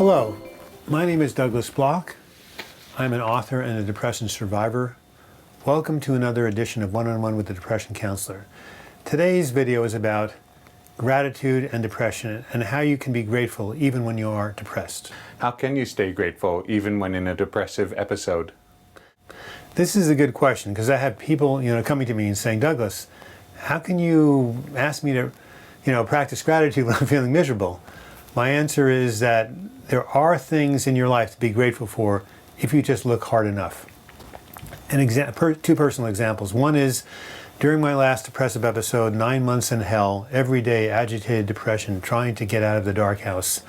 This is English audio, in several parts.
Hello, my name is Douglas Bloch. I'm an author and a depression survivor. Welcome to another edition of One-on-One with the Depression Counselor. Today's video is about gratitude and depression and how you can be grateful even when you are depressed. How can you stay grateful even when in a depressive episode? This is a good question because I have people, coming to me and saying, Douglas, how can you ask me to, practice gratitude when I'm feeling miserable? My answer is that there are things in your life to be grateful for if you just look hard enough. Two personal examples. One is during my last depressive episode, 9 months in hell, every day agitated depression, trying to get out of the dark house,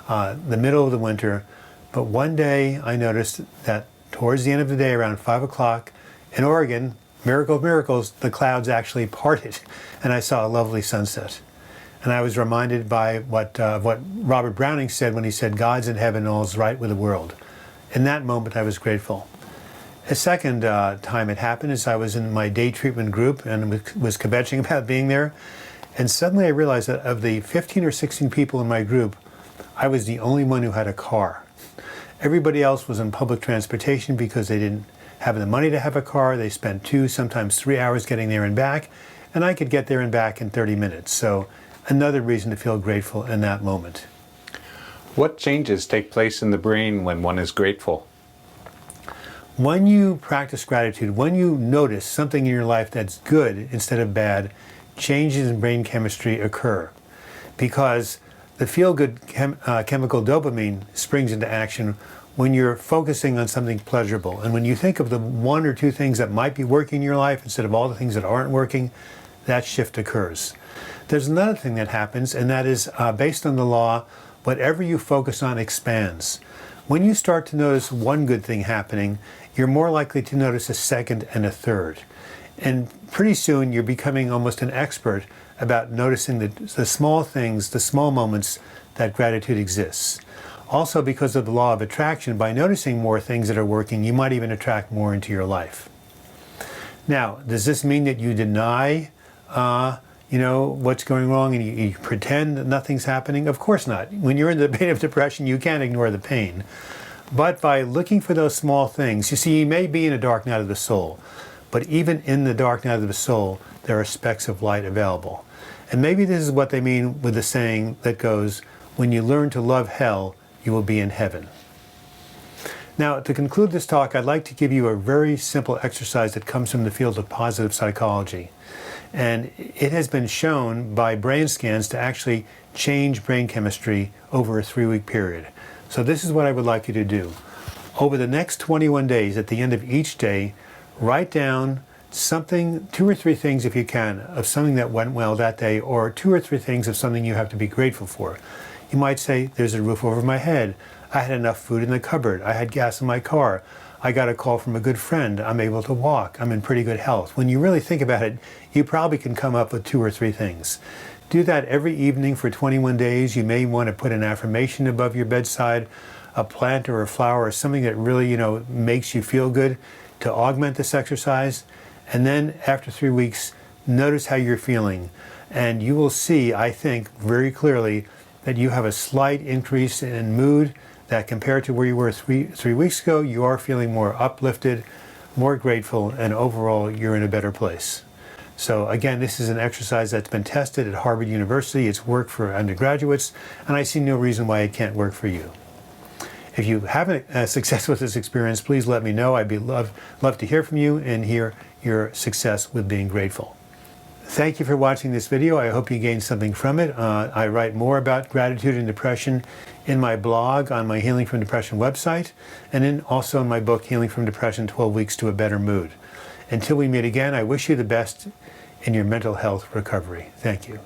the middle of the winter. But one day I noticed that towards the end of the day, around 5 o'clock in Oregon, miracle of miracles, the clouds actually parted and I saw a lovely sunset. And I was reminded by what Robert Browning said when he said, God's in heaven, all's right with the world. In that moment, I was grateful. A second time it happened is I was in my day treatment group and was kvetching about being there. And suddenly I realized that of the 15 or 16 people in my group, I was the only one who had a car. Everybody else was in public transportation because they didn't have the money to have a car. They spent 2, sometimes 3 hours getting there and back. And I could get there and back in 30 minutes. So another reason to feel grateful in that moment. What changes take place in the brain when one is grateful? When you practice gratitude, when you notice something in your life that's good instead of bad, changes in brain chemistry occur. Because the feel-good chemical dopamine springs into action when you're focusing on something pleasurable. And when you think of the 1 or 2 things that might be working in your life instead of all the things that aren't working, that shift occurs. There's another thing that happens, and that is based on the law, whatever you focus on expands. When you start to notice one good thing happening, you're more likely to notice a second and a third. And pretty soon you're becoming almost an expert about noticing the small things, the small moments that gratitude exists. Also, because of the law of attraction, by noticing more things that are working, you might even attract more into your life. Now, does this mean that you deny what's going wrong and you pretend that nothing's happening? Of course not. When you're in the pain of depression, you can't ignore the pain. But by looking for those small things, you see, you may be in a dark night of the soul, but even in the dark night of the soul, there are specks of light available. And maybe this is what they mean with the saying that goes, when you learn to love hell, you will be in heaven. Now, to conclude this talk, I'd like to give you a very simple exercise that comes from the field of positive psychology. And it has been shown by brain scans to actually change brain chemistry over a 3-week period. So this is what I would like you to do. Over the next 21 days, at the end of each day, write down something, 2 or 3 things if you can, of something that went well that day, or 2 or 3 things of something you have to be grateful for. You might say, there's a roof over my head. I had enough food in the cupboard. I had gas in my car. I got a call from a good friend. I'm able to walk. I'm in pretty good health. When you really think about it, you probably can come up with 2 or 3 things. Do that every evening for 21 days. You may want to put an affirmation above your bedside, a plant or a flower or something that really, makes you feel good to augment this exercise. And then after 3 weeks, notice how you're feeling. And you will see, I think, very clearly that you have a slight increase in mood, that compared to where you were three weeks ago, you are feeling more uplifted, more grateful, and overall you're in a better place. So again, this is an exercise that's been tested at Harvard University. It's worked for undergraduates, and I see no reason why it can't work for you. If you haven't success with this experience, please let me know. I'd love to hear from you and hear your success with being grateful. Thank you for watching this video. I hope you gained something from it. I write more about gratitude and depression in my blog on my Healing from Depression website, and also in my book, Healing from Depression, 12 Weeks to a Better Mood. Until we meet again, I wish you the best in your mental health recovery. Thank you.